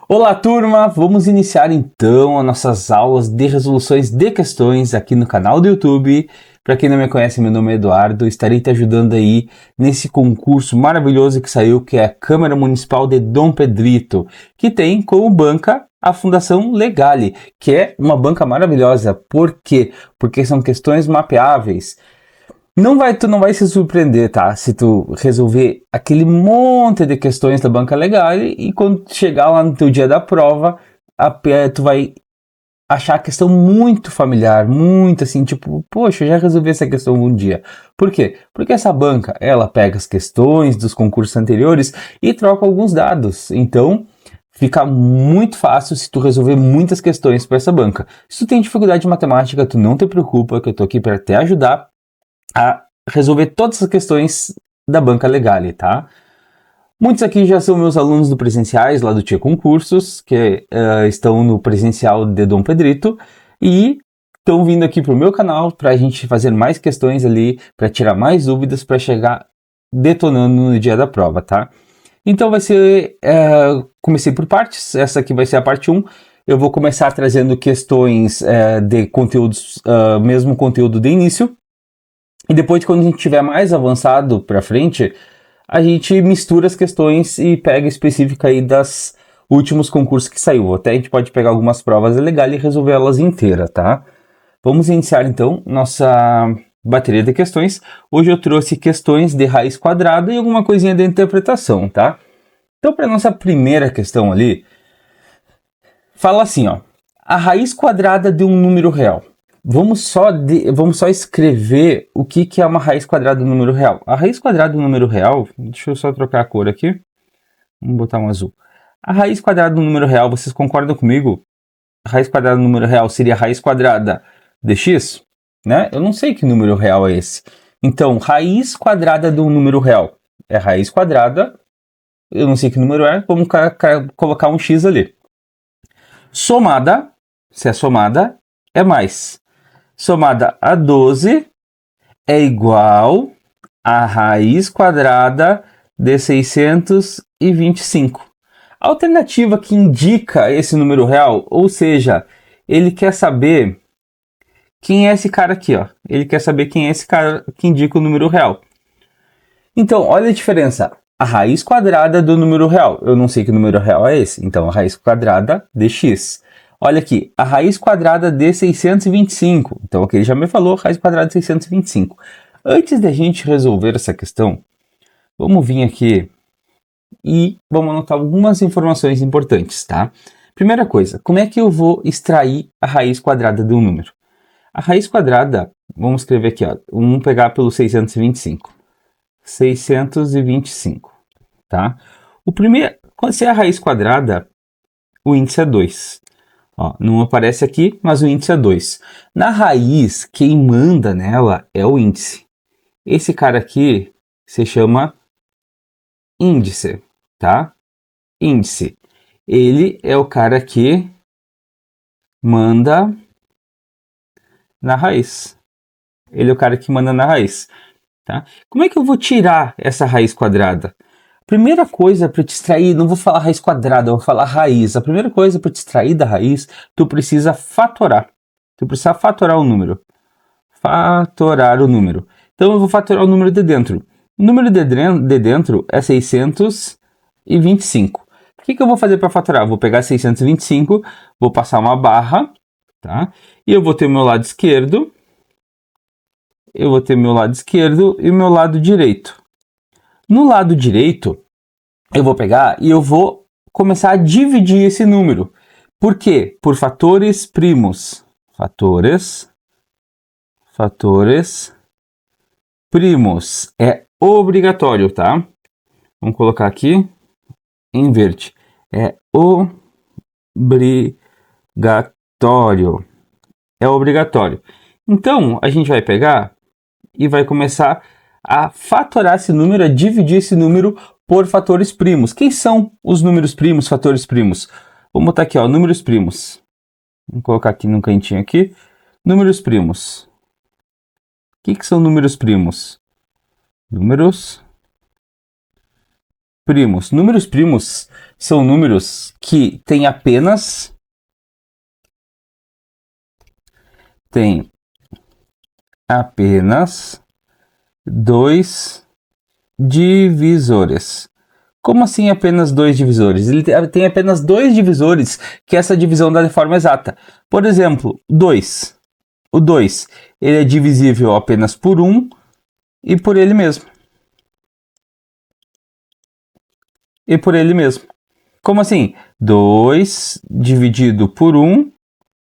Olá, turma! Vamos iniciar então as nossas aulas de resoluções de questões aqui no canal do YouTube. Para quem não me conhece, meu nome é Eduardo, estarei te ajudando aí nesse concurso maravilhoso que saiu, que é a Câmara Municipal de Dom Pedrito, que tem como banca a Fundação Legale, que é uma banca maravilhosa. Por quê? Porque são questões mapeáveis. Tu não vai se surpreender, tá? Se tu resolver aquele monte de questões da banca legal e quando chegar lá no teu dia da prova, tu vai achar a questão muito familiar, muito assim, tipo, poxa, eu já resolvi essa questão um dia. Por quê? Porque essa banca, ela pega as questões dos concursos anteriores e troca alguns dados. Então, fica muito fácil se tu resolver muitas questões para essa banca. Se tu tem dificuldade de matemática, tu não te preocupa, que eu tô aqui para te ajudar a resolver todas as questões da banca Legale, tá? Muitos aqui já são meus alunos do presenciais, lá do Tia Concursos, que estão no presencial de Dom Pedrito, e estão vindo aqui pro meu canal para a gente fazer mais questões ali, para tirar mais dúvidas, para chegar detonando no dia da prova, tá? Então vai ser, comecei por partes, essa aqui vai ser a parte 1, eu vou começar trazendo questões de conteúdos, mesmo conteúdo de início, e depois, quando a gente tiver mais avançado para frente, a gente mistura as questões e pega específica aí das últimos concursos que saiu. Até a gente pode pegar algumas provas legais e resolver elas inteiras, tá? Vamos iniciar então nossa bateria de questões. Hoje eu trouxe questões de raiz quadrada e alguma coisinha de interpretação, tá? Então, para nossa primeira questão ali, fala assim, ó: a raiz quadrada de um número real. Vamos só escrever o que é uma raiz quadrada do número real. A raiz quadrada do número real, deixa eu só trocar a cor aqui, vamos botar um azul. A raiz quadrada do número real, vocês concordam comigo? A raiz quadrada do número real seria a raiz quadrada de x, né? Eu não sei que número real é esse. Então, raiz quadrada do número real é raiz quadrada, eu não sei que número é, vamos colocar um x ali. Somada, se é somada, é mais. Somada a 12 é igual a raiz quadrada de 625. A alternativa que indica esse número real, ou seja, ele quer saber quem é esse cara aqui, ó. Ele quer saber quem é esse cara que indica o número real. Então, olha a diferença. A raiz quadrada do número real. Eu não sei que número real é esse. Então, a raiz quadrada de x. Olha aqui, a raiz quadrada de 625. Então, aqui ele já me falou, raiz quadrada de 625. Antes de a gente resolver essa questão, vamos vir aqui e vamos anotar algumas informações importantes, tá? Primeira coisa, como é que eu vou extrair a raiz quadrada de um número? A raiz quadrada, vamos escrever aqui, ó, vamos pegar pelo 625. 625, tá? Se é a raiz quadrada, o índice é 2. Ó, não aparece aqui, mas o índice é 2. Na raiz, quem manda nela é o índice. Esse cara aqui se chama índice, tá? Índice. Ele é o cara que manda na raiz. Ele é o cara que manda na raiz, tá? Como é que eu vou tirar essa raiz quadrada? Primeira coisa para te extrair, não vou falar raiz quadrada, eu vou falar raiz. A primeira coisa para te extrair da raiz, tu precisa fatorar. Tu precisa fatorar o número. Fatorar o número. Então eu vou fatorar o número de dentro. O número de dentro é 625. O que eu vou fazer para fatorar? Eu vou pegar 625, vou passar uma barra, tá? E eu vou ter o meu lado esquerdo. Eu vou ter meu lado esquerdo e o meu lado direito. No lado direito, eu vou pegar e eu vou começar a dividir esse número. Por quê? Por fatores primos. Fatores primos. É obrigatório, tá? Vamos colocar aqui em verde. É obrigatório. É obrigatório. Então, a gente vai pegar e vai começar a fatorar esse número, a dividir esse número por fatores primos. Quem são os números primos, fatores primos? Vamos botar aqui, ó, números primos. Vamos colocar aqui no cantinho aqui. Números primos. O que são números primos? Números primos. Números primos são números que têm apenas dois divisores. Como assim apenas dois divisores? Ele tem apenas dois divisores que essa divisão dá de forma exata. Por exemplo, 2. O 2 ele é divisível apenas por 1 e por ele mesmo. Como assim? 2 dividido por 1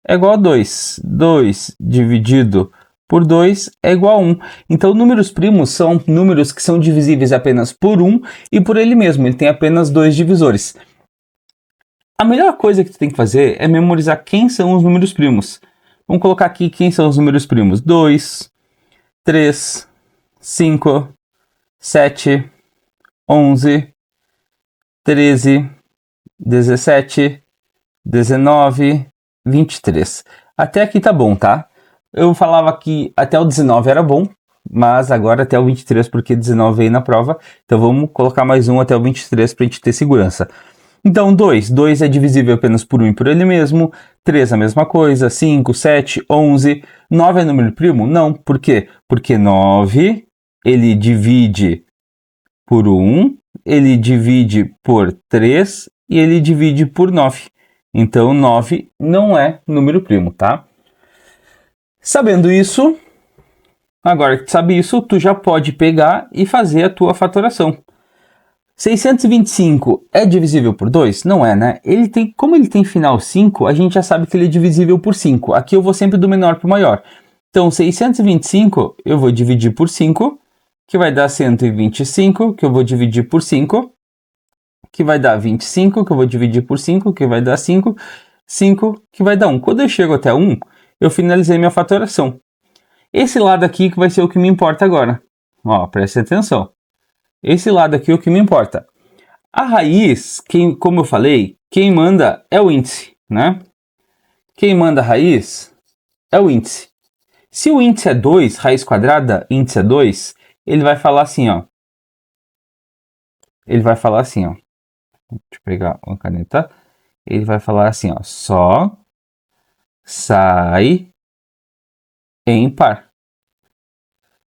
é igual a 2. 2 dividido por 2 é igual a 1. Então, números primos são números que são divisíveis apenas por 1 e por ele mesmo. Ele tem apenas dois divisores. A melhor coisa que tu tem que fazer é memorizar quem são os números primos. Vamos colocar aqui quem são os números primos. 2, 3, 5, 7, 11, 13, 17, 19, 23. Até aqui tá bom, tá? Eu falava que até o 19 era bom, mas agora até o 23, porque 19 veio na prova. Então vamos colocar mais um até o 23 para a gente ter segurança. Então 2 é divisível apenas por 1 e por ele mesmo. 3 a mesma coisa. 5, 7, 11. 9 é número primo? Não. Por quê? Porque 9 ele divide por 1, ele divide por 3 e ele divide por 9. Então 9 não é número primo, tá? Sabendo isso, agora que tu sabe isso, tu já pode pegar e fazer a tua fatoração. 625 é divisível por 2? Não é, né? Como ele tem final 5, a gente já sabe que ele é divisível por 5. Aqui eu vou sempre do menor para o maior. Então, 625 eu vou dividir por 5, que vai dar 125, que eu vou dividir por 5, que vai dar 25, que eu vou dividir por 5, que vai dar 5, 5, que vai dar 1. Quando eu chego até 1, eu finalizei minha fatoração. Esse lado aqui que vai ser o que me importa agora. Ó, preste atenção. Esse lado aqui é o que me importa. A raiz, como eu falei, quem manda é o índice, né? Quem manda a raiz é o índice. Se o índice é 2, raiz quadrada, índice é 2, ele vai falar assim, ó. Deixa eu pegar uma caneta. Ele vai falar assim, ó. Só sai em par.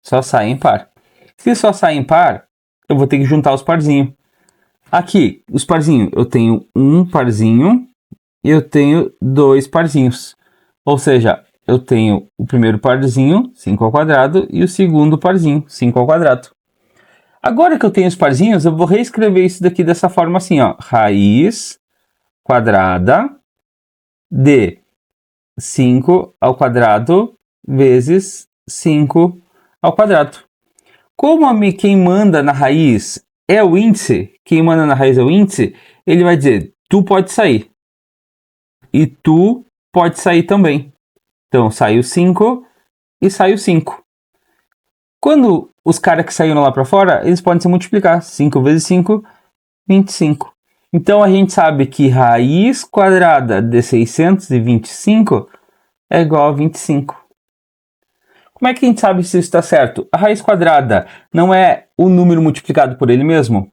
Só sai em par. Se só sai em par, eu vou ter que juntar os parzinhos. Aqui, os parzinhos, eu tenho um parzinho e eu tenho dois parzinhos. Ou seja, eu tenho o primeiro parzinho, 5 ao quadrado, e o segundo parzinho, 5 ao quadrado. Agora que eu tenho os parzinhos, eu vou reescrever isso daqui dessa forma assim, ó. Raiz quadrada de 5 ao quadrado vezes 5 ao quadrado. Como quem manda na raiz é o índice, ele vai dizer, tu pode sair. E tu pode sair também. Então, sai o 5 e sai o 5. Quando os caras que saíram lá para fora, eles podem se multiplicar. 5 vezes 5, 25. Então, a gente sabe que raiz quadrada de 625 é igual a 25. Como é que a gente sabe se isso está certo? A raiz quadrada não é o número multiplicado por ele mesmo?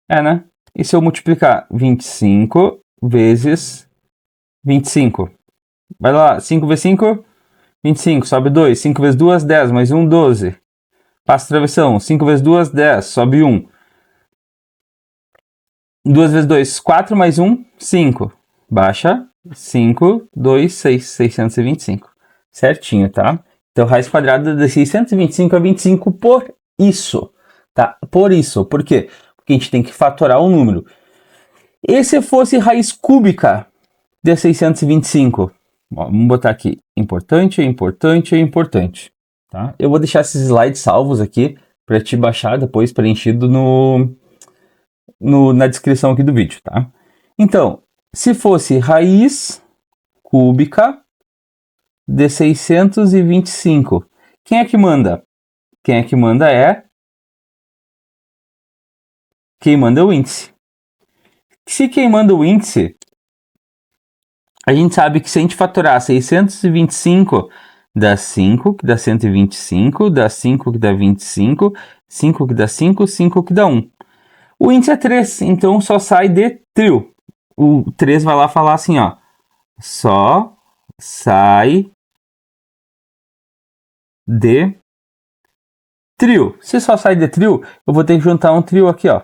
É, né? E se eu multiplicar 25 vezes 25? Vai lá, 5 vezes 5, 25, sobe 2. 5 vezes 2, 10, mais 1, 12. Passa travessão. 5 vezes 2, 10, sobe 1. 2 vezes 2, 4, mais 1, 5. Baixa, 5, 2, 6, 625. Certinho, tá? Então, raiz quadrada de 625 é 25 por isso, tá? Por isso. Por quê? Porque a gente tem que fatorar o número. E se fosse raiz cúbica de 625? Ó, vamos botar aqui. Importante. Tá? Eu vou deixar esses slides salvos aqui para te baixar depois preenchido na descrição aqui do vídeo, tá? Então, se fosse raiz cúbica de 625. Quem é que manda? Quem manda é o índice. Se quem manda o índice, a gente sabe que se a gente fatorar 625, dá 5, que dá 125, dá 5, que dá 25, 5 que dá 5, 5 que dá 1. O índice é 3, então só sai de trio. O 3 vai lá falar assim, ó. Só sai de trio. Se só sai de trio, eu vou ter que juntar um trio aqui, ó.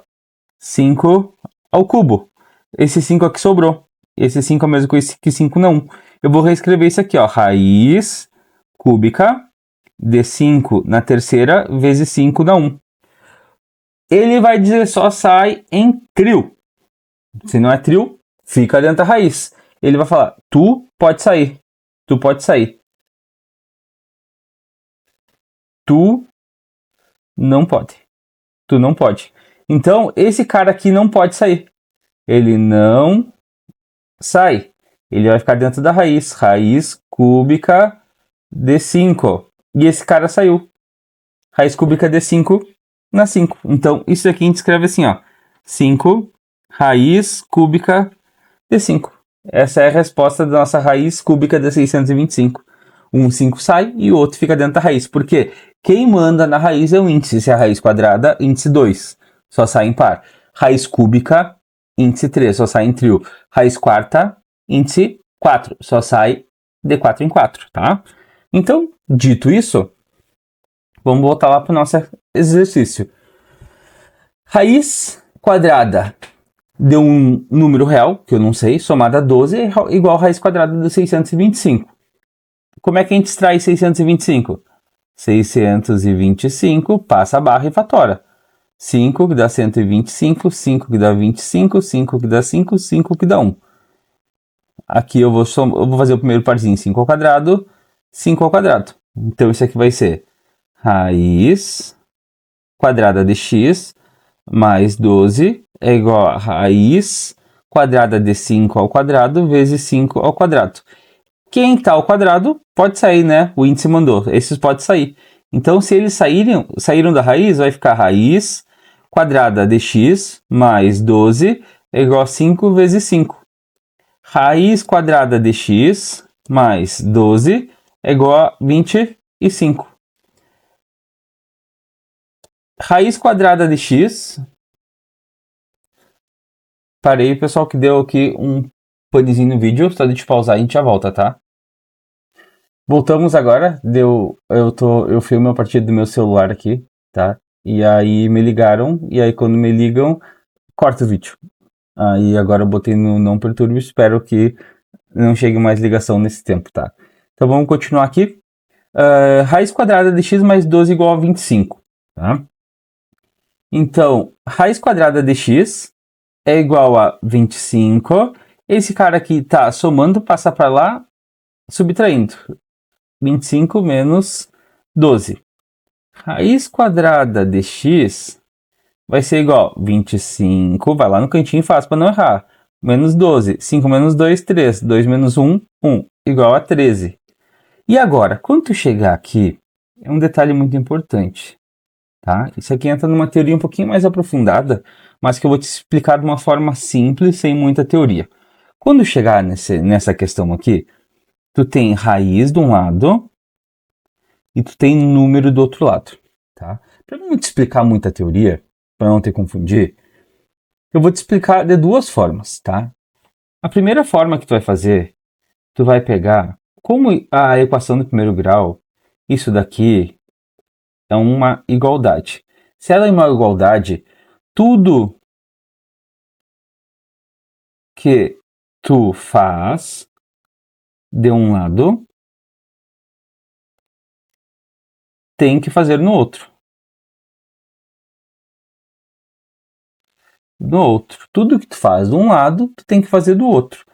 5 ao cubo. Esse 5 aqui sobrou. Esse 5 é o mesmo que 5 não. Eu vou reescrever isso aqui, ó. Raiz cúbica de 5 na terceira vezes 5 na 1. Ele vai dizer só sai em trio. Se não é trio, fica dentro da raiz. Ele vai falar, tu pode sair. Tu pode sair. Tu não pode. Tu não pode. Então, esse cara aqui não pode sair. Ele não sai. Ele vai ficar dentro da raiz. Raiz cúbica de 5. E esse cara saiu. Raiz cúbica de 5 na 5. Então, isso aqui a gente escreve assim, ó. 5 raiz cúbica de 5. Essa é a resposta da nossa raiz cúbica de 625. Um 5 sai e o outro fica dentro da raiz. Por quê? Quem manda na raiz é o índice. Se é a raiz quadrada, índice 2. Só sai em par. Raiz cúbica, índice 3. Só sai em trio. Raiz quarta, índice 4. Só sai de 4 em 4, tá? Então, dito isso, vamos voltar lá para o nosso exercício. Raiz quadrada de um número real, que eu não sei, somada a 12, é igual a raiz quadrada de 625. Como é que a gente extrai 625? 625, passa a barra e fatora. 5 que dá 125, 5 que dá 25, 5 que dá 5, 5 que dá 1. Aqui eu vou fazer o primeiro parzinho, 5 ao quadrado, 5 ao quadrado. Então isso aqui vai ser raiz quadrada de x mais 12 é igual a raiz quadrada de 5 ao quadrado vezes 5 ao quadrado. Quem está ao quadrado pode sair, né? O índice mandou. Esses podem sair. Então, se eles saíram da raiz, vai ficar raiz quadrada de x mais 12 é igual a 5 vezes 5. Raiz quadrada de x mais 12 é igual a 25. Raiz quadrada de x. Parei, pessoal, que deu aqui um panezinho no vídeo. Só deixa eu pausar e a gente já volta, tá? Voltamos agora. Eu filmo a partir do meu celular aqui, tá? E aí me ligaram. E aí quando me ligam, corta o vídeo. Aí agora eu botei no não perturbe. Espero que não chegue mais ligação nesse tempo, tá? Então vamos continuar aqui. Raiz quadrada de x mais 12 igual a 25, tá? Então, raiz quadrada de x é igual a 25. Esse cara aqui tá somando, passa para lá, subtraindo. 25 menos 12. Raiz quadrada de x vai ser igual a 25, vai lá no cantinho e faz para não errar. Menos 12. 5 menos 2, 3. 2 menos 1, 1. Igual a 13. E agora, quando tu chegar aqui, é um detalhe muito importante. Tá? Isso aqui entra numa teoria um pouquinho mais aprofundada, mas que eu vou te explicar de uma forma simples, sem muita teoria. Quando chegar nessa questão aqui, tu tem raiz de um lado e tu tem número do outro lado. Tá? Para não te explicar muita teoria, para não te confundir, eu vou te explicar de duas formas. Tá? A primeira forma que tu vai fazer, tu vai pegar, como a equação do primeiro grau, isso daqui é uma igualdade. Se ela é uma igualdade, tudo que tu faz de um lado tem que fazer no outro. No outro. Tudo que tu faz de um lado, tu tem que fazer do outro.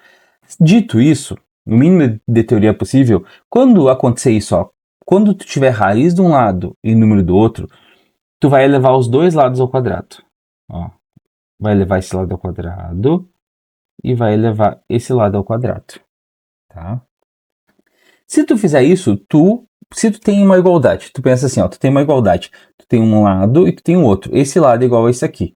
Dito isso, no mínimo de teoria possível, quando acontecer isso, ó, quando tu tiver raiz de um lado e número do outro, tu vai elevar os dois lados ao quadrado. Ó, vai elevar esse lado ao quadrado e vai elevar esse lado ao quadrado. Tá? Se tu fizer isso, se tu tem uma igualdade, tu pensa assim, ó, tu tem uma igualdade, tu tem um lado e tu tem um outro. Esse lado é igual a esse aqui.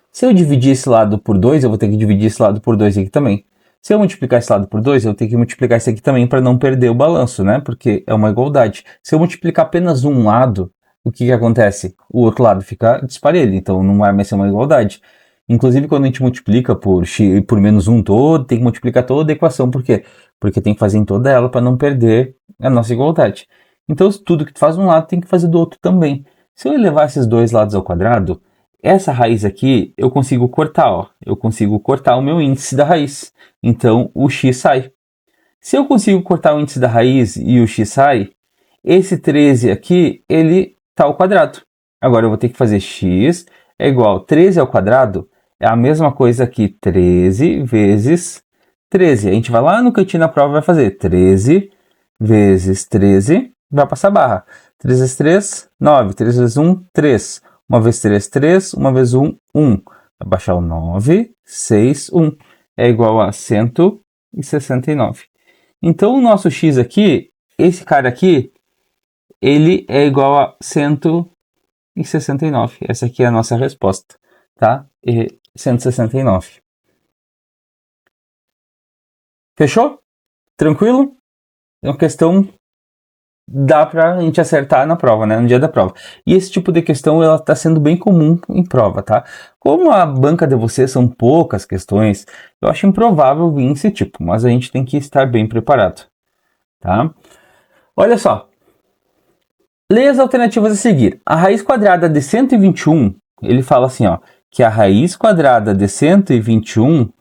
Se eu dividir esse lado por 2, eu vou ter que dividir esse lado por 2 aqui também. Se eu multiplicar esse lado por 2, eu tenho que multiplicar esse aqui também para não perder o balanço, né? Porque é uma igualdade. Se eu multiplicar apenas um lado, o que acontece? O outro lado fica desparelho, então não vai mais ser uma igualdade. Inclusive, quando a gente multiplica por menos 1 todo, tem que multiplicar toda a equação. Por quê? Porque tem que fazer em toda ela para não perder a nossa igualdade. Então, tudo que tu faz de um lado tem que fazer do outro também. Se eu elevar esses dois lados ao quadrado, essa raiz aqui eu consigo cortar, ó. Eu consigo cortar o meu índice da raiz. Então, o x sai. Se eu consigo cortar o índice da raiz e o x sai, esse 13 aqui, ele está ao quadrado. Agora eu vou ter que fazer x é igual a 13 ao quadrado, é a mesma coisa que 13 vezes 13. A gente vai lá no cantinho da prova e vai fazer 13 vezes 13, vai passar barra. 3 vezes 3, 9. 3 vezes 1, 3. 1 vezes 3, 3. 1 vezes 1, 1. Vai baixar o 9, 6, 1. É igual a 169. Então, o nosso x aqui, esse cara aqui, ele é igual a 169. Essa aqui é a nossa resposta, tá? 169. Fechou? Tranquilo? É uma questão dá pra gente acertar na prova, né? No dia da prova. E esse tipo de questão, ela tá sendo bem comum em prova, tá? Como a banca de vocês são poucas questões, eu acho improvável vir esse tipo, mas a gente tem que estar bem preparado, tá? Olha só. Leia as alternativas a seguir. A raiz quadrada de 121, ele fala assim, ó, que a raiz quadrada de 121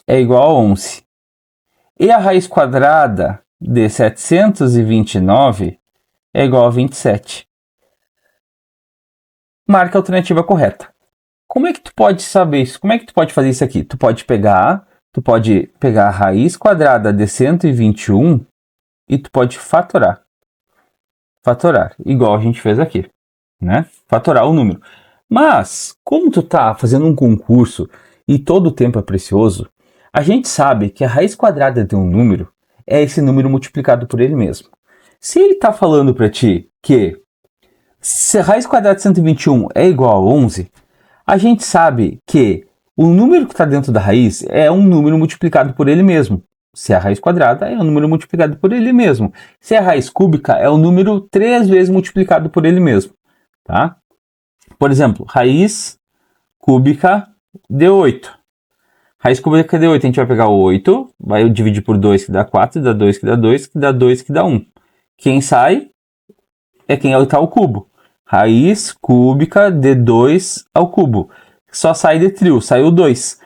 é igual a 11. E a raiz quadrada de 729 é igual a 27. Marca a alternativa correta. Como é que tu pode saber isso? Como é que tu pode fazer isso aqui? Tu pode pegar a raiz quadrada de 121 e tu pode fatorar. Fatorar, igual a gente fez aqui, né? Fatorar o número. Mas, como tu tá fazendo um concurso e todo o tempo é precioso, a gente sabe que a raiz quadrada de um número é esse número multiplicado por ele mesmo. Se ele está falando para ti que se a raiz quadrada de 121 é igual a 11, a gente sabe que o número que está dentro da raiz é um número multiplicado por ele mesmo. Se a raiz quadrada é um número multiplicado por ele mesmo. Se a raiz cúbica é um número 3 vezes multiplicado por ele mesmo. Tá? Por exemplo, raiz cúbica de 8. Raiz cúbica de 8, a gente vai pegar o 8, vai dividir por 2 que dá 4, dá 2 que dá 2, que dá 2 que dá 1. Quem sai é quem está ao cubo. Raiz cúbica de 2 ao cubo. Só sai de trio, saiu 2.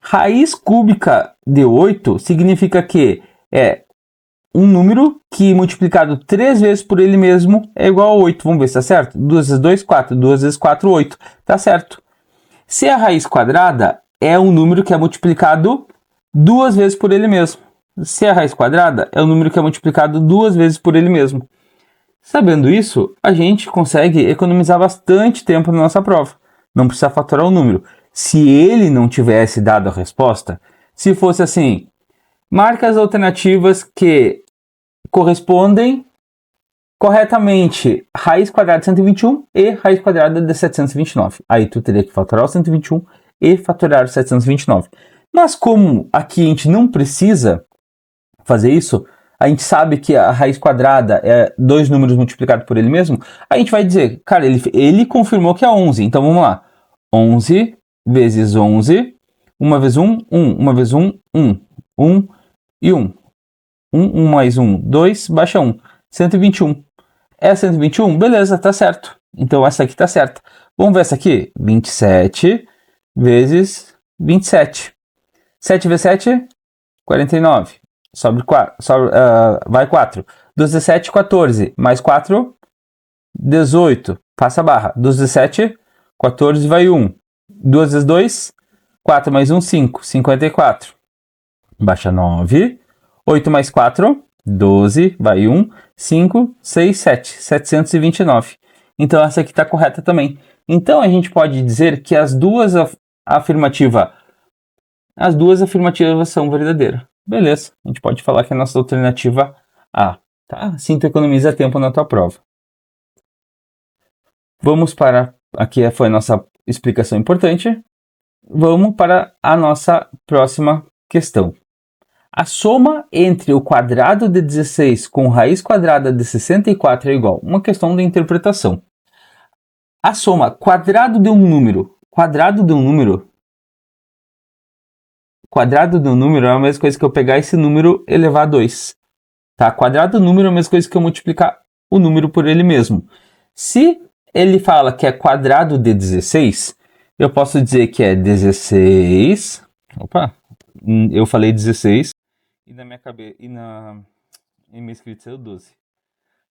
Raiz cúbica de 8 significa que é um número que multiplicado 3 vezes por ele mesmo é igual a 8. Vamos ver se está certo? 2 vezes 2, 4. 2 vezes 4, 8. Está certo. Se a raiz quadrada é um número que é multiplicado 2 vezes por ele mesmo. Se a raiz quadrada é um número que é multiplicado 2 vezes por ele mesmo. Sabendo isso, a gente consegue economizar bastante tempo na nossa prova. Não precisa fatorar o número. Se ele não tivesse dado a resposta, se fosse assim, marca as alternativas que correspondem corretamente raiz quadrada de 121 e raiz quadrada de 729. Aí tu teria que fatorar o 121 e fatorar o 729. Mas como aqui a gente não precisa fazer isso, a gente sabe que a raiz quadrada é dois números multiplicados por ele mesmo, a gente vai dizer, cara, ele confirmou que é 11, então vamos lá. 11 vezes 11, 1 vezes 1, 1, 1 vezes 1, 1, 1 e 1. 1, 1 mais 1, 2, baixa 1. 121. É 121? Beleza, tá certo. Então essa aqui tá certa. Vamos ver essa aqui? 27 vezes 27. 7 vezes 7, 49. Vai 4. 2 vezes 7, 14. Mais 4, 18. Passa a barra. 2 vezes 7, 14 vai 1. 2 vezes 2, 4 mais 1, 5. 54. Baixa 9. 8 mais 4, 12. Vai 1. 5, 6, 7. 729. Então essa aqui está correta também. Então a gente pode dizer que as duas afirmativas são verdadeiras. Beleza, a gente pode falar que é a nossa alternativa A. Tá? Assim tu economiza tempo na tua prova. Vamos para... Aqui foi a nossa explicação importante. Vamos para a nossa próxima questão. A soma entre o quadrado de 16 com raiz quadrada de 64 é igual. Uma questão de interpretação. A soma quadrado de um número, quadrado de um número é a mesma coisa que eu pegar esse número e elevar a 2. Tá? Quadrado do número é a mesma coisa que eu multiplicar o número por ele mesmo. Se ele fala que é quadrado de 16, eu posso dizer que é 16. Opa, eu falei 16 e na minha cabeça em meu escrito saiu 12,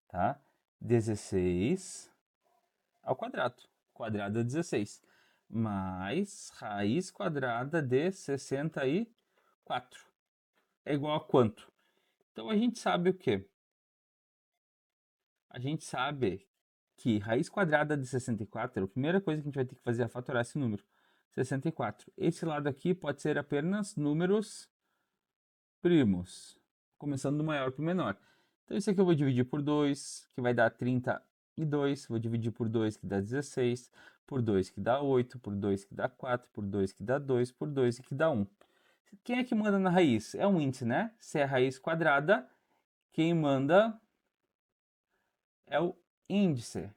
tá? 16 ao quadrado. Quadrado é 16 mais raiz quadrada de 64 é igual a quanto? Então a gente sabe o quê? A gente sabe que raiz quadrada de 64, a primeira coisa que a gente vai ter que fazer é fatorar esse número. 64. Esse lado aqui pode ser apenas números primos, começando do maior para o menor. Então isso aqui eu vou dividir por 2, que vai dar 32. Vou dividir por 2, que dá 16. Por 2, que dá 8. Por 2, que dá 4. Por 2, que dá 2. Por 2, que dá 1. Quem é que manda na raiz? É um índice, né? Se é raiz quadrada, quem manda é o índice.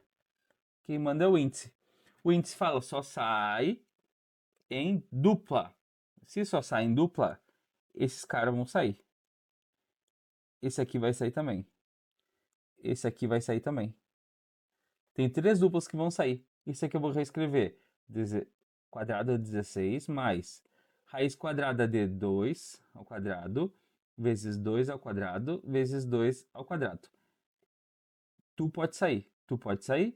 Quem manda é o índice. O índice fala só sai em dupla. Se só sai em dupla, esses caras vão sair. Esse aqui vai sair também. Esse aqui vai sair também. Tem 3 duplas que vão sair. Isso aqui eu vou reescrever. Quadrado de 16 mais raiz quadrada de 2 ao quadrado vezes 2 ao quadrado vezes 2 ao quadrado. Tu pode sair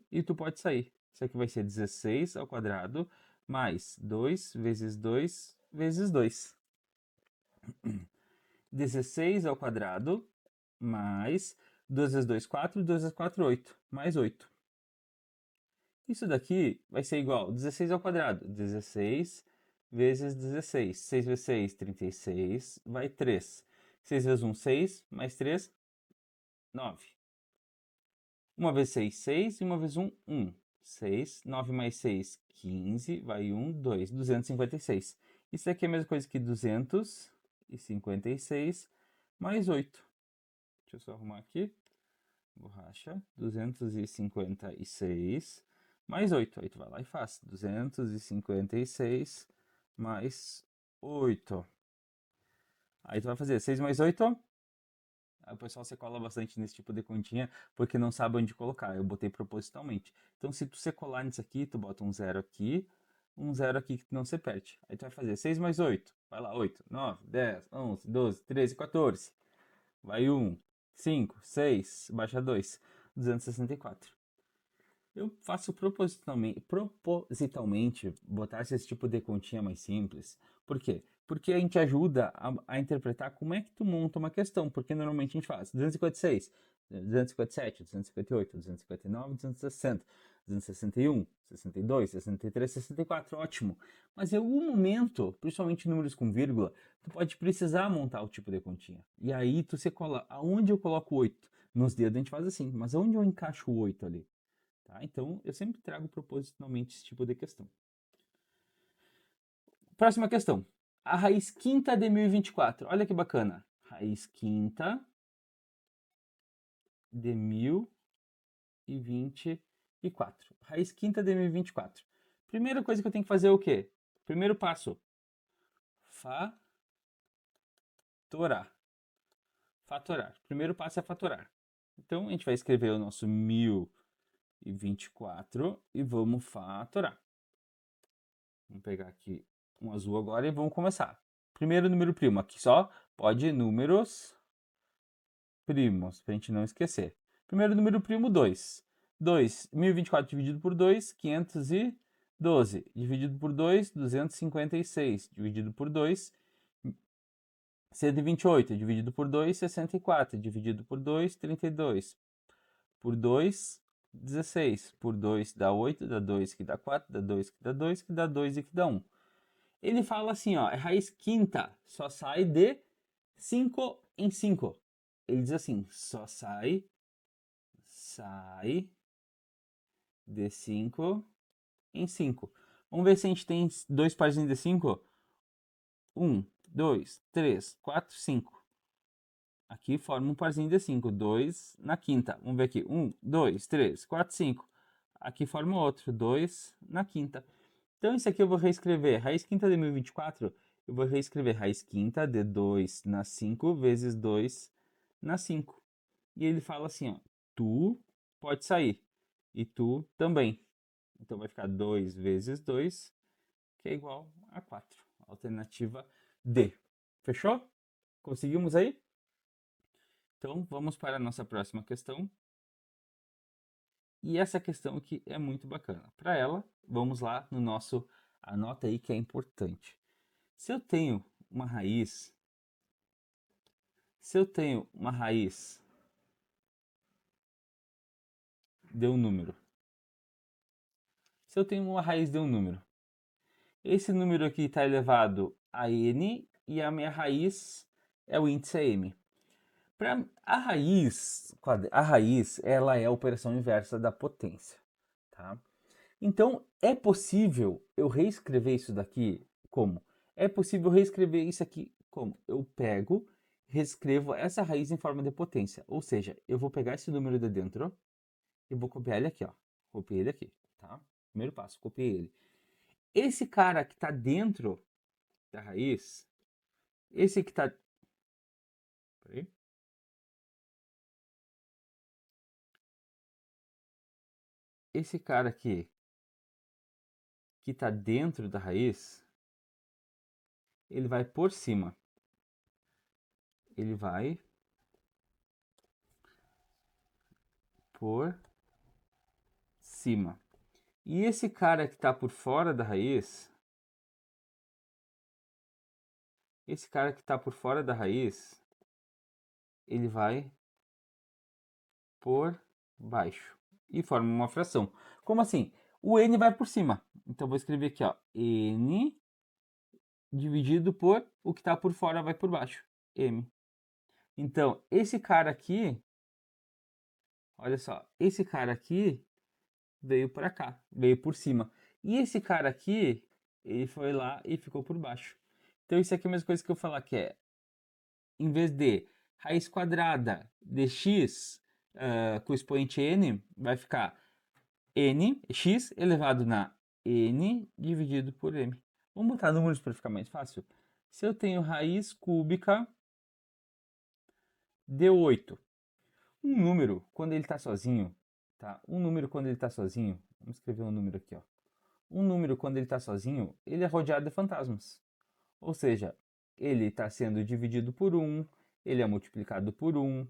e tu pode sair. Isso aqui vai ser 16 ao quadrado mais 2 vezes 2 vezes 2. 16 ao quadrado mais 2 vezes 2, 4, 2 vezes 4, 8, mais 8. Isso daqui vai ser igual a 16 ao quadrado, 16 vezes 16. 6 vezes 6, 36, vai 3. 6 vezes 1, 6, mais 3, 9. 1 vezes 6, 6, e 1 vezes 1, 1. 6, 9 mais 6, 15, vai 1, 2, 256. Isso aqui é a mesma coisa que 256 mais 8. Deixa eu só arrumar aqui. Borracha. 256 mais 8. Aí tu vai lá e faz. 256 mais 8. Aí tu vai fazer 6 mais 8. Aí o pessoal se cola bastante nesse tipo de continha porque não sabe onde colocar. Eu botei propositalmente. Então se tu se colar nisso aqui, tu bota um 0 aqui, um 0 aqui que tu não se perde. Aí tu vai fazer 6 mais 8. Vai lá, 8, 9, 10, 11, 12, 13, 14. Vai 1, 5, 6, baixa 2, 264. Eu faço propositalmente botar esse tipo de continha mais simples. Por quê? Porque a gente ajuda a interpretar como é que tu monta uma questão. Porque normalmente a gente faz 256, 257, 258, 259, 260, 261, 62, 63, 64, ótimo. Mas em algum momento, principalmente números com vírgula, tu pode precisar montar o tipo de continha. E aí tu se cola, aonde eu coloco 8? Nos dedos a gente faz assim, mas aonde eu encaixo o 8 ali? Tá? Então, eu sempre trago propositalmente esse tipo de questão. Próxima questão. A raiz quinta de 1024. Olha que bacana. Raiz quinta de 1024. Raiz quinta de 1024. Primeira coisa que eu tenho que fazer é o quê? Primeiro passo. Fatorar. Fatorar. Primeiro passo é fatorar. Então, a gente vai escrever o nosso 1024 e vamos fatorar. Vamos pegar aqui um azul agora e vamos começar. Primeiro número primo, aqui só pode números primos, para a gente não esquecer. Primeiro número primo, 2. 2, 1024 dividido por 2, 512. Dividido por 2, 256. Dividido por 2, 128. Dividido por 2, 64. Dividido por 2, 32. Por 2, 16. Por 2 dá 8, dá 2 que dá 4, dá 2 que dá 2, que dá 2 e que dá 1. Ele fala assim, ó, é raiz quinta, só sai de 5 em 5. Ele diz assim, só sai de 5 em 5. Vamos ver se a gente tem dois parzinhos de 5. 1, 2, 3, 4, 5. Aqui forma um parzinho de 5. 2 na quinta. Vamos ver aqui. 1, 2, 3, 4, 5. aqui forma outro, 2 na quinta. Então, isso aqui eu vou reescrever. Raiz quinta de 1024, eu vou reescrever raiz quinta de 2 na 5 vezes 2 na 5. E ele fala assim, ó, tu pode sair e tu também. Então, vai ficar 2 vezes 2, que é igual a 4. Alternativa D. Fechou? Conseguimos aí? Então, vamos para a nossa próxima questão. E essa questão aqui é muito bacana. Para ela, vamos lá no nosso... Anota aí que é importante. Se eu tenho uma raiz de um número. Se eu tenho uma raiz de um número. Esse número aqui está elevado a n e a minha raiz é o índice m. A raiz, ela é a operação inversa da potência, tá? Então, é possível eu reescrever isso daqui como? É possível reescrever isso aqui como? Eu pego, reescrevo essa raiz em forma de potência. Ou seja, eu vou pegar esse número de dentro e vou copiar ele aqui, ó. Copiei ele aqui, tá? Primeiro passo, copiei ele. Esse cara que está dentro da raiz, esse que está... Peraí. Esse cara aqui, que está dentro da raiz, ele vai por cima. Ele vai por cima. E esse cara que está por fora da raiz, ele vai por baixo e forma uma fração. Como assim? O n vai por cima. Então, vou escrever aqui, ó, n dividido por o que está por fora vai por baixo, m. Então, esse cara aqui, olha só, esse cara aqui veio para cá, veio por cima. E esse cara aqui, ele foi lá e ficou por baixo. Então, isso aqui é a mesma coisa que eu falar que é, em vez de raiz quadrada de x com o expoente n, vai ficar x elevado na n dividido por m. Vamos botar números para ficar mais fácil? Se eu tenho raiz cúbica de 8, um número, quando ele está sozinho, tá? Vamos escrever um número aqui, ó. Um número, quando ele está sozinho, ele é rodeado de fantasmas. Ou seja, ele está sendo dividido por 1, ele é multiplicado por 1,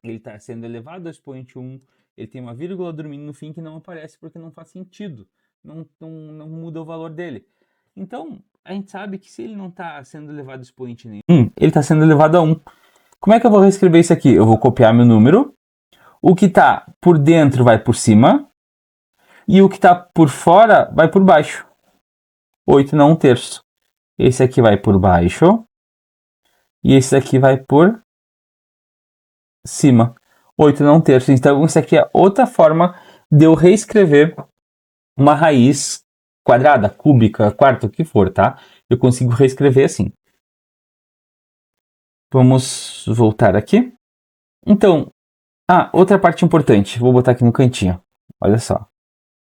ele está sendo elevado ao expoente 1, ele tem uma vírgula dormindo no fim que não aparece porque não faz sentido, não muda o valor dele. Então, a gente sabe que se ele não está sendo elevado ao expoente nenhum, ele está sendo elevado a 1. Como é que eu vou reescrever isso aqui? Eu vou copiar meu número, o que está por dentro vai por cima, e o que está por fora vai por baixo. 8 não 1/3. Esse aqui vai por baixo, e esse aqui vai por cima. 8 não 1/3. Então, isso aqui é outra forma de eu reescrever uma raiz quadrada, cúbica, quarta, o que for, tá? Eu consigo reescrever assim. Vamos voltar aqui. Então, outra parte importante. Vou botar aqui no cantinho. Olha só.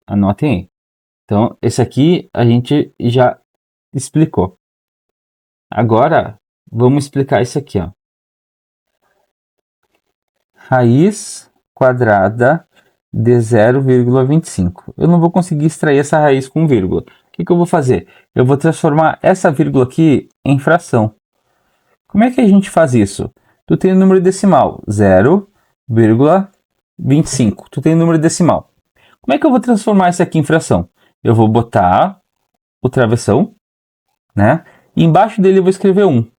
Anotem aí. Então, esse aqui a gente já explicou. Agora, vamos explicar isso aqui, ó. Raiz quadrada de 0,25. Eu não vou conseguir extrair essa raiz com vírgula. O que eu vou fazer? Eu vou transformar essa vírgula aqui em fração. Como é que a gente faz isso? Tu tem o número decimal, 0,25. Tu tem o número decimal. Como é que eu vou transformar isso aqui em fração? Eu vou botar o travessão, né? E embaixo dele eu vou escrever 1.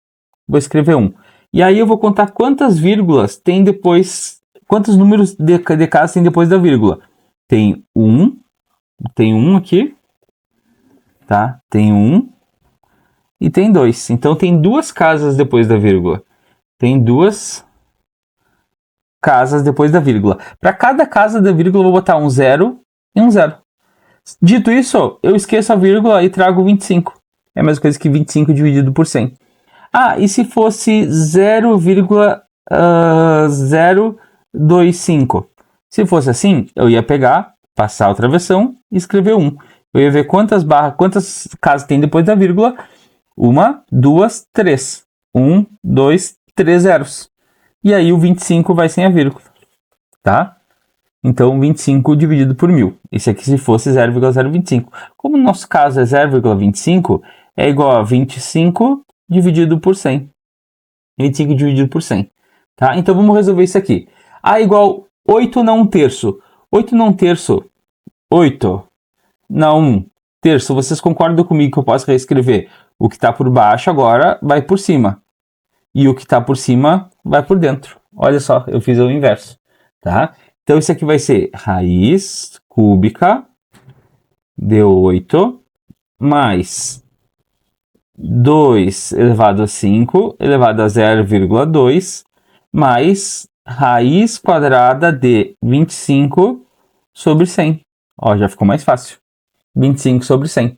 E aí eu vou contar quantas vírgulas tem depois, quantos números de casa tem depois da vírgula. Tem 1 aqui, tá? Tem 1 e tem 2. Então tem duas casas depois da vírgula. Tem duas casas depois da vírgula. Para cada casa da vírgula eu vou botar um 0 e um 0. Dito isso, eu esqueço a vírgula e trago 25. É a mesma coisa que 25 dividido por 100. E se fosse 0,025? Se fosse assim, eu ia pegar passar o travessão e escrever 1. Eu ia ver quantas casas tem depois da vírgula. 1, 2, 3. 1, 2, 3 zeros. E aí o 25 vai sem a vírgula, tá? Então 25 dividido por 1000. Esse aqui se fosse 0,025. Como no nosso caso é 0,25, é igual a 25 dividido por 100. 25 dividido por 100. Tá? Então vamos resolver isso aqui. A igual 8 não 1 terço. 8 não 1 terço. 8 não 1 terço. Vocês concordam comigo que eu posso reescrever? O que está por baixo agora vai por cima. E o que está por cima vai por dentro. Olha só, eu fiz o inverso. Tá? Então isso aqui vai ser raiz cúbica de 8 mais 2 elevado a 5 elevado a 0,2 mais raiz quadrada de 25 sobre 100. Ó, já ficou mais fácil. 25 sobre 100.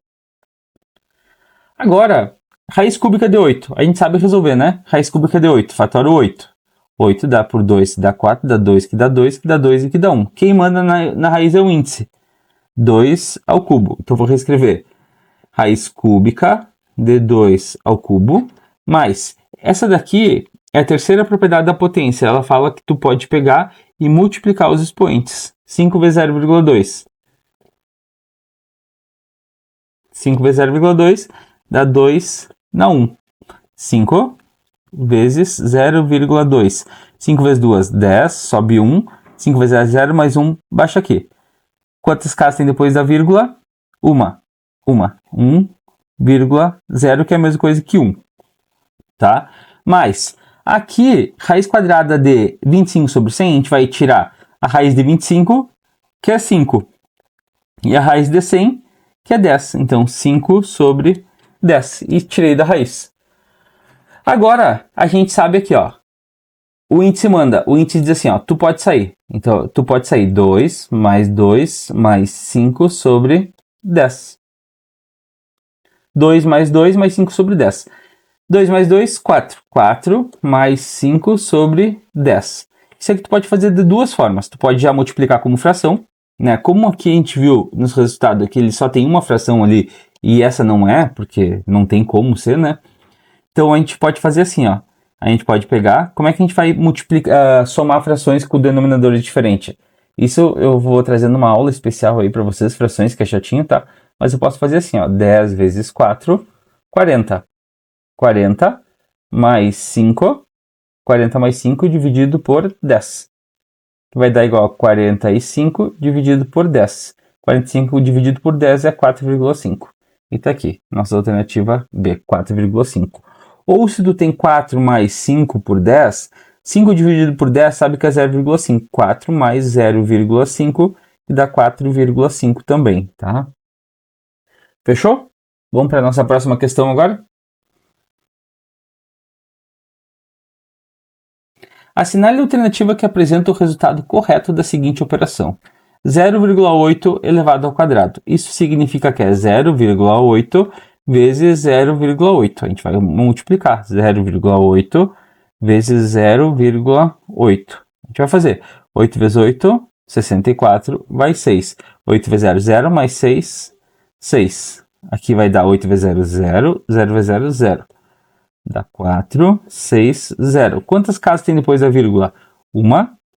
Agora, raiz cúbica de 8. A gente sabe resolver, né? Raiz cúbica de 8, fatório 8. 8 dá por 2, dá 4, dá 2, que dá 2, que dá 2 e que dá 1. Quem manda na raiz é o índice. 2 ao cubo. Então, vou reescrever. Raiz cúbica de 2 ao cubo, mais essa daqui é a terceira propriedade da potência. Ela fala que tu pode pegar e multiplicar os expoentes. 5 vezes 0,2. 5 vezes 0,2 dá 2 na 1. 5 vezes 0,2. 5 vezes 2, 10, sobe 1. 5 vezes 0, 0 mais 1, baixa aqui. Quantas casas tem depois da vírgula? Uma. 1,0, que é a mesma coisa que 1. Tá? Mas, aqui, raiz quadrada de 25 sobre 100, a gente vai tirar a raiz de 25, que é 5. E a raiz de 100, que é 10. Então, 5 sobre 10. E tirei da raiz. Agora, a gente sabe aqui, ó. O índice manda. O índice diz assim, ó. Tu pode sair. Então, tu pode sair 2 mais 5 sobre 10. 2 mais 2 mais 5 sobre 10. 2 mais 2, 4. 4 mais 5 sobre 10. Isso aqui tu pode fazer de duas formas. Tu pode já multiplicar como fração, né? Como aqui a gente viu nos resultados que ele só tem uma fração ali e essa não é, porque não tem como ser, né? Então a gente pode fazer assim, ó. A gente pode pegar... Como é que a gente vai somar frações com denominadores diferentes? Isso eu vou trazendo uma aula especial aí para vocês, frações, que é chatinho, tá? Mas eu posso fazer assim, ó. 10 vezes 4, 40. 40 mais 5. 40 mais 5 dividido por 10. Que vai dar igual a 45 dividido por 10. 45 dividido por 10 é 4,5. E tá aqui, nossa alternativa B, 4,5. Ou se tu tem 4 mais 5 por 10, 5 dividido por 10 sabe que é 0,5. 4 mais 0,5 que dá 4,5 também, tá? Fechou? Vamos para a nossa próxima questão agora? Assinale a alternativa que apresenta o resultado correto da seguinte operação. 0,8 elevado ao quadrado. Isso significa que é 0,8 vezes 0,8. A gente vai multiplicar 0,8 vezes 0,8. A gente vai fazer 8 vezes 8, 64, vai 6. 8 vezes 0, 0 mais 6, 6. Aqui vai dar 8 vezes 0, 0, 0 vezes 0, 0. Dá 4, 6, 0. Quantas casas tem depois da vírgula? 1,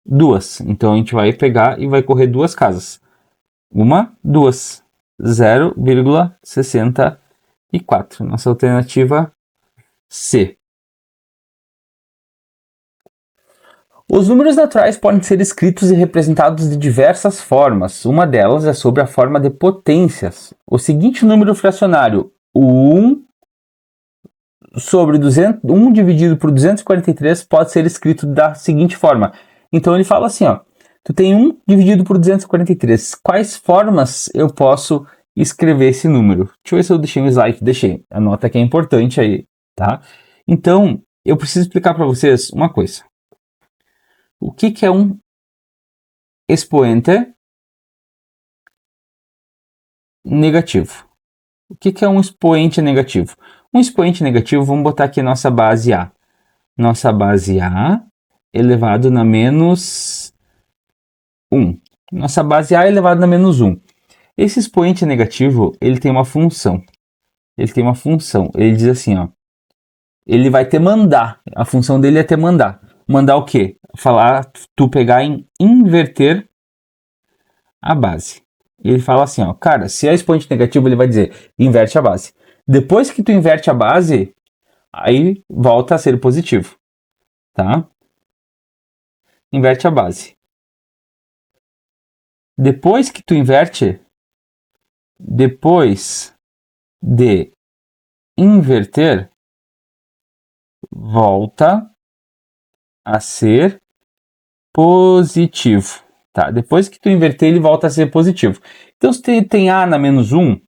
2. Então a gente vai pegar e vai correr duas casas. 1, 2. 0,64. Nossa alternativa C. Os números naturais podem ser escritos e representados de diversas formas. Uma delas é sob a forma de potências. O seguinte número fracionário, o 1 sobre 1 dividido por 243 pode ser escrito da seguinte forma. Então ele fala assim, ó, tu tem 1 dividido por 243. Quais formas eu posso escrever esse número? Deixa eu ver se eu deixei um slide. Deixei. Anota que é importante aí, tá? Então, eu preciso explicar para vocês uma coisa. O que é um expoente negativo? O que é um expoente negativo? Um expoente negativo, vamos botar aqui a nossa base A. Nossa base A elevado na menos 1. Nossa base A elevado a menos 1. Esse expoente negativo, ele tem uma função. Ele tem uma função. Ele diz assim, ó. Ele vai te mandar. A função dele é te mandar. Mandar o quê? Falar, tu pegar em inverter a base. Ele fala assim, ó. Cara, se é expoente negativo, ele vai dizer inverte a base. Depois que tu inverte a base, aí volta a ser positivo. Tá? Inverte a base. Depois que tu inverte, depois de inverter, volta a ser positivo. Tá? Depois que tu inverter, ele volta a ser positivo. Então, se tem A na menos 1,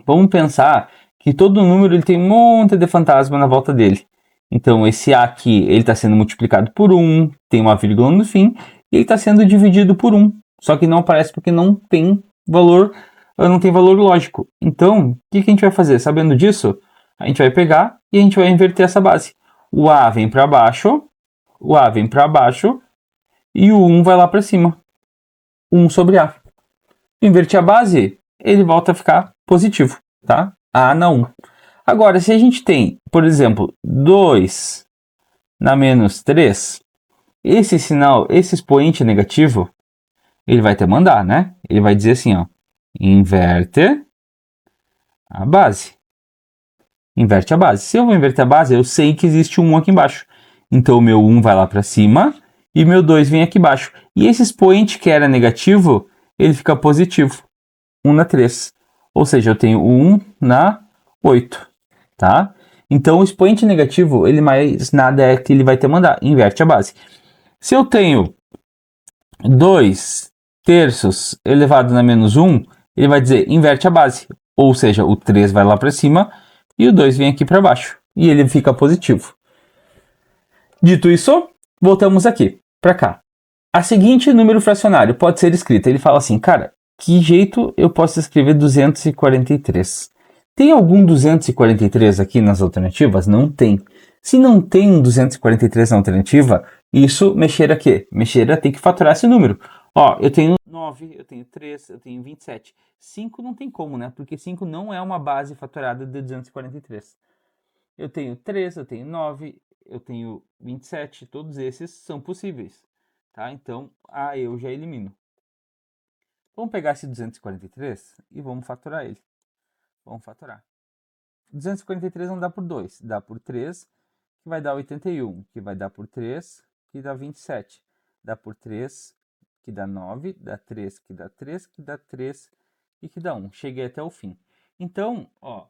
vamos pensar que todo número ele tem um monte de fantasma na volta dele. Então, esse A aqui ele está sendo multiplicado por 1, tem uma vírgula no fim, e ele está sendo dividido por 1. Só que não aparece porque não tem valor lógico. Então, o que a gente vai fazer? Sabendo disso, a gente vai pegar e a gente vai inverter essa base. O A vem para baixo, o A vem para baixo, e o 1 vai lá para cima. 1 sobre A. Invertir a base, ele volta a ficar positivo, tá? A na 1. Agora, se a gente tem, por exemplo, 2 na menos 3, esse sinal, esse expoente negativo, ele vai te mandar, né? Ele vai dizer assim, ó, inverte a base. Inverte a base. Se eu vou inverter a base, eu sei que existe um 1 aqui embaixo. Então, o meu 1 vai lá para cima e meu 2 vem aqui embaixo. E esse expoente que era negativo, ele fica positivo. 1 na 3. Ou seja, eu tenho 1 na 8. Tá? Então, o expoente negativo, ele mais nada é que ele vai te mandar. Inverte a base. Se eu tenho 2 terços elevado na menos 1, ele vai dizer inverte a base. Ou seja, o 3 vai lá para cima e o 2 vem aqui para baixo. E ele fica positivo. Dito isso, voltamos aqui, para cá. A seguinte número fracionário pode ser escrita. Ele fala assim, cara, que jeito eu posso escrever 243? Tem algum 243 aqui nas alternativas? Não tem. Se não tem um 243 na alternativa, isso mexer a quê? Mexer a ter que fatorar esse número. Ó, eu tenho 9, eu tenho 3, eu tenho 27. 5 não tem como, né? Porque 5 não é uma base fatorada de 243. Eu tenho 3, eu tenho 9, eu tenho 27. Todos esses são possíveis. Tá? Então, A eu já elimino. Vamos pegar esse 243 e vamos fatorar ele. Vamos fatorar. 243 não dá por 2, dá por 3, que vai dar 81, que vai dar por 3, que dá 27. Dá por 3, que dá 9, dá 3, que dá 3, que dá 3 e que dá 1. Cheguei até o fim. Então, ó,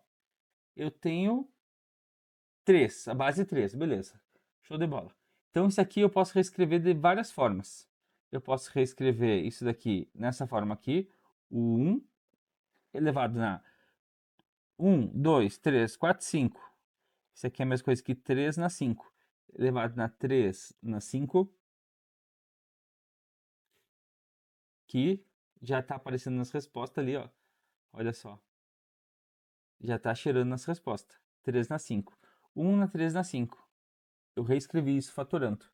eu tenho 3, a base 3, beleza. Show de bola. Então, isso aqui eu posso reescrever de várias formas. Eu posso reescrever isso daqui nessa forma aqui, o 1 elevado na 1, 2, 3, 4, 5. Isso aqui é a mesma coisa que 3 na 5. Elevado na 3 na 5, que já está aparecendo nas respostas ali, ó. Olha só. Já está cheirando nas respostas. 3 na 5. 1 na 3 na 5. Eu reescrevi isso fatorando,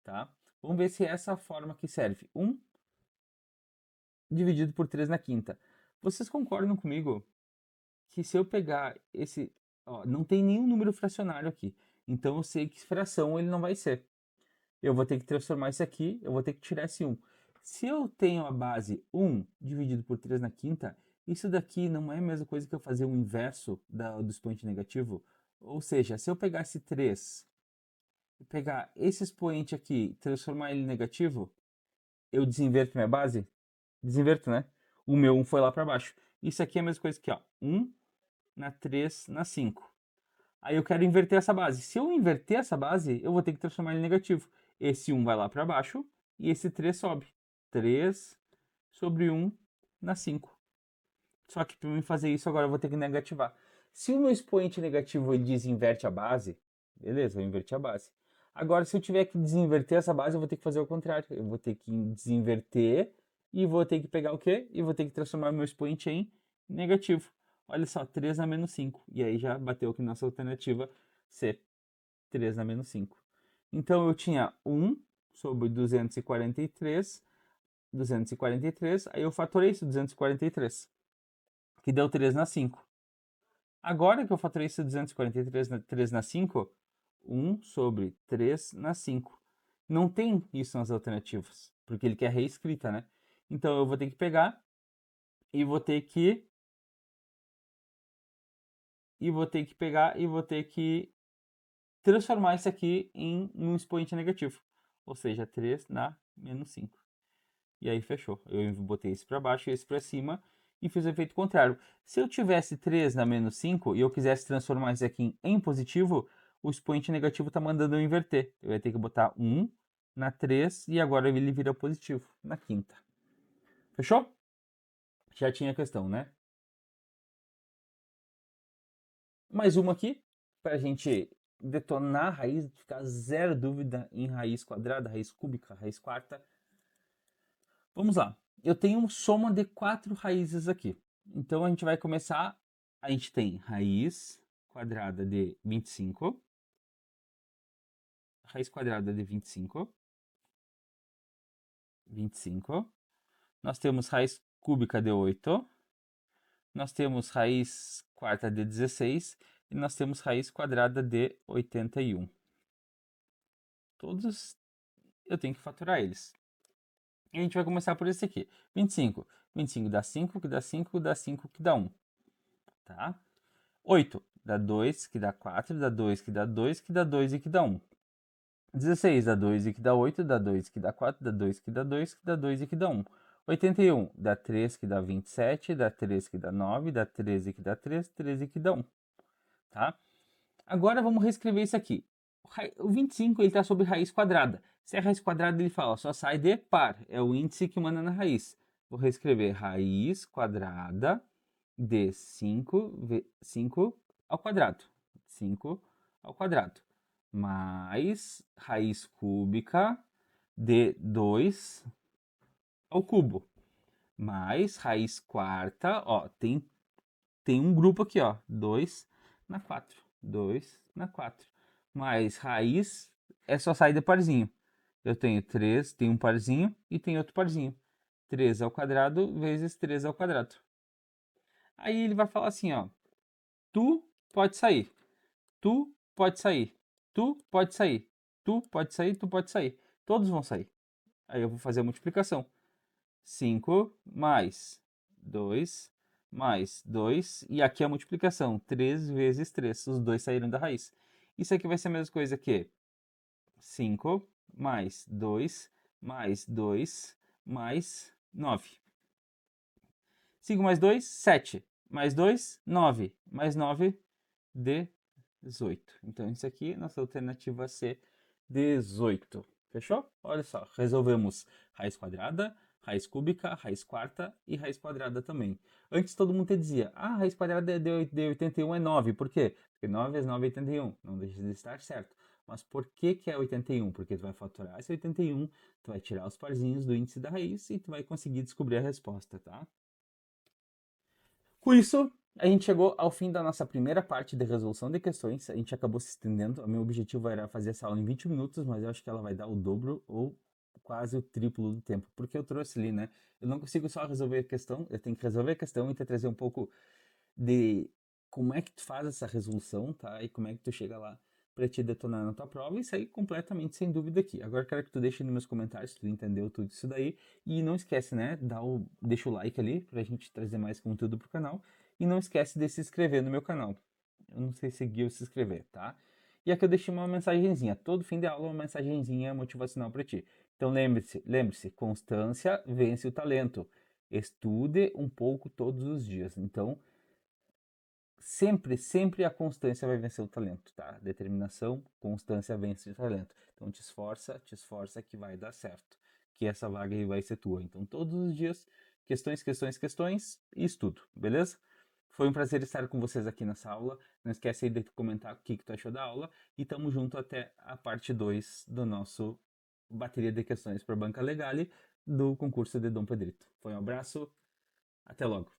tá? Vamos ver se é essa forma que serve. 1 dividido por 3 na quinta. Vocês concordam comigo que se eu pegar esse... Ó, não tem nenhum número fracionário aqui. Então eu sei que fração ele não vai ser. Eu vou ter que transformar isso aqui, eu vou ter que tirar esse 1. Se eu tenho a base 1 dividido por 3 na quinta, isso daqui não é a mesma coisa que eu fazer o inverso do expoente negativo? Ou seja, se eu pegar esse 3 e pegar esse expoente aqui e transformar ele em negativo, eu desinverto minha base? Desinverto, né? O meu 1 foi lá para baixo. Isso aqui é a mesma coisa que, ó, 1 na 3 na 5. Aí eu quero inverter essa base. Se eu inverter essa base, eu vou ter que transformar ele em negativo. Esse 1 vai lá para baixo e esse 3 sobe. 3 sobre 1 na 5. Só que para mim fazer isso, agora eu vou ter que negativar. Se o meu expoente negativo ele desinverte a base, beleza, eu inverti a base. Agora, se eu tiver que desinverter essa base, eu vou ter que fazer o contrário. Eu vou ter que desinverter e vou ter que pegar o quê? E vou ter que transformar o meu expoente em negativo. Olha só, 3 na menos 5. E aí já bateu aqui nossa alternativa C. 3 na menos 5. Então eu tinha 1 sobre 243 243, aí eu fatorei esse 243, que deu 3 na 5. Agora que eu fatorei esse 243 3 na 5, 1 sobre 3 na 5. Não tem isso nas alternativas, porque ele quer reescrita, né? Então eu vou ter que pegar e vou ter que transformar isso aqui em um expoente negativo, ou seja, 3 na menos 5. E aí fechou. Eu botei esse para baixo e esse para cima e fiz o efeito contrário. Se eu tivesse 3 na menos 5 e eu quisesse transformar isso aqui em positivo, o expoente negativo está mandando eu inverter. Eu ia ter que botar 1 na 3 e agora ele vira positivo na quinta. Fechou? Já tinha a questão, né? Mais uma aqui, para a gente detonar a raiz, ficar zero dúvida em raiz quadrada, raiz cúbica, raiz quarta. Vamos lá. Eu tenho soma de 4 raízes aqui. Então a gente vai começar. A gente tem raiz quadrada de 25. Raiz quadrada de 25. 25. Nós temos raiz cúbica de 8. Nós temos raiz quarta de 16. E nós temos raiz quadrada de 81. Todos eu tenho que fatorar eles. E a gente vai começar por esse aqui. 25. 25 dá 5, que dá 5, dá 5, que dá 1. Tá? 8 dá 2, que dá 4, dá 2, que dá 2, que dá 2 e que dá 1. 16 dá 2 e que dá 8, dá 2 que dá 4, dá 2 que dá 2, que dá 2 e que dá 1. 81 dá 3 que dá 27, dá 3 que dá 9, dá 13 que dá 3, 13 que dá 1. Tá? Agora vamos reescrever isso aqui. O 25 está sobre raiz quadrada. Se é raiz quadrada, ele fala, só sai de par. É o índice que manda na raiz. Vou reescrever raiz quadrada de 5 ao quadrado. 5 ao quadrado. Mais raiz cúbica de 2 ao cubo. Mais raiz quarta, ó, tem um grupo aqui, ó, 2 na 4. 2 na 4. Mais raiz é só sair de parzinho. Eu tenho 3, tem um parzinho e tem outro parzinho. 3 ao quadrado vezes 3 ao quadrado. Aí ele vai falar assim, ó, tu pode sair, tu pode sair, tu pode sair, tu pode sair, tu pode sair. Todos vão sair. Aí eu vou fazer a multiplicação. 5 mais 2 mais 2. E aqui a multiplicação. 3 vezes 3. Os dois saíram da raiz. Isso aqui vai ser a mesma coisa que 5 mais 2 mais 2 mais 9. 5 mais 2, 7. Mais 2, 9. Mais 9, 18. Então, isso aqui, nossa alternativa C, 18. Fechou? Olha só, resolvemos raiz quadrada, raiz cúbica, raiz quarta e raiz quadrada também. Antes todo mundo te dizia, raiz quadrada de 81 é 9. Por quê? Porque 9 vezes 9 é 81. Não deixa de estar certo. Mas por que é 81? Porque tu vai fatorar esse 81, tu vai tirar os parzinhos do índice da raiz e tu vai conseguir descobrir a resposta, tá? Com isso, a gente chegou ao fim da nossa primeira parte de resolução de questões. A gente acabou se estendendo. O meu objetivo era fazer essa aula em 20 minutos, mas eu acho que ela vai dar o dobro ou quase o triplo do tempo, porque eu trouxe ali, né? Eu não consigo só resolver a questão, eu tenho que resolver a questão e te trazer um pouco de como é que tu faz essa resolução, tá? E como é que tu chega lá para te detonar na tua prova e sair completamente sem dúvida aqui. Agora eu quero que tu deixe nos meus comentários se tu entendeu tudo isso daí. E não esquece, né? Deixa o like ali pra gente trazer mais conteúdo pro canal. E não esquece de se inscrever no meu canal. Eu não sei seguir ou se inscrever, tá? E aqui eu deixei uma mensagenzinha. Todo fim de aula uma mensagenzinha motivacional para ti. Então lembre-se, constância vence o talento. Estude um pouco todos os dias. Então, sempre a constância vai vencer o talento, tá? Determinação, constância vence o talento. Então te esforça que vai dar certo. Que essa vaga aí vai ser tua. Então todos os dias, questões e estudo, beleza? Foi um prazer estar com vocês aqui nessa aula. Não esquece aí de comentar o que tu achou da aula. E tamo junto até a parte 2 do nosso bateria de questões para Banca Legale do concurso de Dom Pedrito. Foi um abraço, até logo.